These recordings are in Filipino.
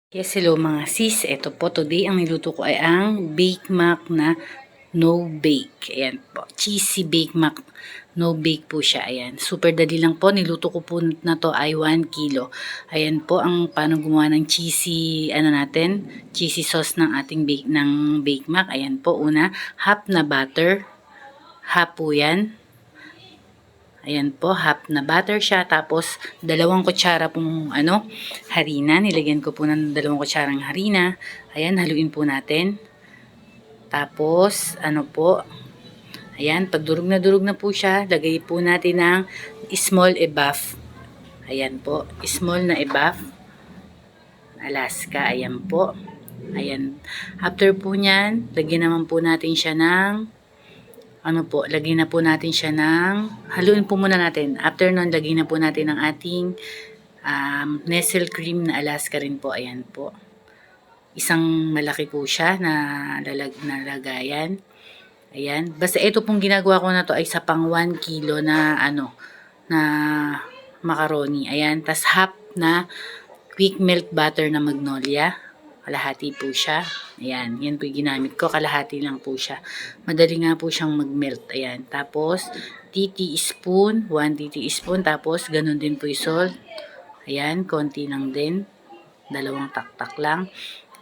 Yes, hello mga sis. Ito po, today ang niluto ko ay ang Bake Mac na no bake. Ayan po, cheesy Bake Mac. No bake po siya. Ayan, super dali lang po. Niluto ko po na to ay 1 kilo. Ayan po ang paano gumawa ng cheesy, cheesy sauce ng ating Bake Mac. Ayan po, una, half na butter. Half po yan. Ayan po, half na butter siya. Tapos, 2 kutsara pong harina. Nilagyan ko po ng 2 kutsarang harina. Ayan, haluin po natin. Tapos, ayan, pag durog na po siya, lagay po natin ng small ebaf. Ayan po, small na ebaf. Alaska, ayan po. Ayan, after po nyan, lagyan naman po natin siya ng lagyan na po natin siya haluin po muna natin. After nun, lagyan na po natin ang ating Nestle cream na Alaska rin po. Ayan po. Isang malaki po siya na lagayan. Ayan. Basta ito pong ginagawa ko na to ay sa pang 1 kilo na na macaroni. Ayan. Tas half na quick melt butter na Magnolia. Kalahati po siya. Ayan, yan po yung ginamit ko. Kalahati lang po siya. Madali nga po siyang mag-melt. Ayan, tapos 1 teaspoon. Tapos ganun din po yung salt. Ayan, konti lang din. 2 taktak lang.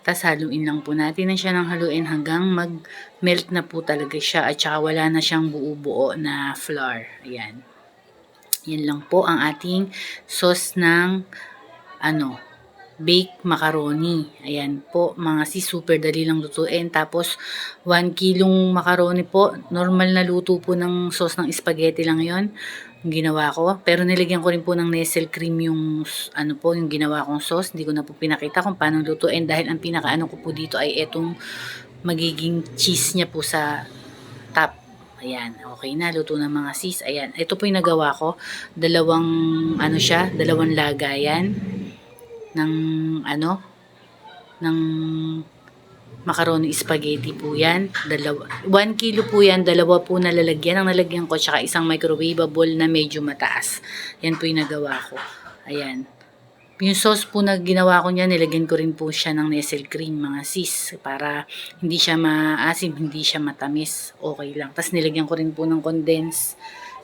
Tapos haluin lang po natin na siya ng haluin hanggang mag-melt na po talaga siya. At saka wala na siyang buo-buo na flour. Ayan. Yan lang po ang ating sauce ng baked macaroni. Ayan po, mga sis, super dali lang lutuin. Tapos, 1 kilong macaroni po. Normal na luto po ng sauce ng spaghetti lang yon yung ginawa ko. Pero nilagyan ko rin po ng Nestle cream yung, yung ginawa kong sauce. Hindi ko na po pinakita kung paano lutuin dahil ang pinakaano ko po dito ay etong magiging cheese niya po sa top. Ayan, okay na, luto ng mga sis. Ayan, ito po yung nagawa ko. Dalawang lagayan ng ng macaroni spaghetti po yan. 1 kilo po yan, 2 po nalalagyan. Ang nalagyan ko, tsaka isang microwavable na medyo mataas. Yan po yung nagawa ko. Ayan. Yung sauce po na ginawa ko niya, nilagyan ko rin po siya ng Nestle cream, mga sis. Para hindi siya maasim, hindi siya matamis. Okay lang. Tapos nilagyan ko rin po ng condense.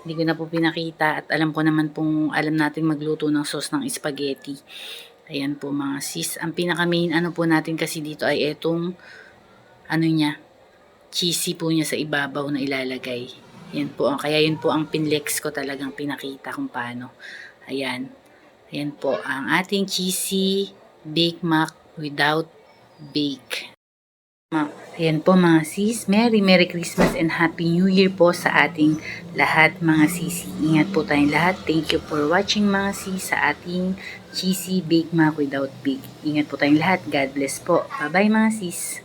Hindi ko na po pinakita. At alam ko naman alam natin magluto ng sauce ng spaghetti. Ayan po mga sis. Ang pinaka main po natin kasi dito ay etong cheesy po niya sa ibabaw na ilalagay. Yan po. Kaya yun po ang pinlex ko talagang pinakita kung paano. Ayan. Ayan po ang ating cheesy Bake Mac without bake. Ayan po mga sis, Merry Christmas and Happy New Year po sa ating lahat mga sisi. Ingat po tayong lahat. Thank you for watching mga sis sa ating cheesy Bake Mac without bake. Ingat po tayong lahat. God bless po. Bye bye mga sis.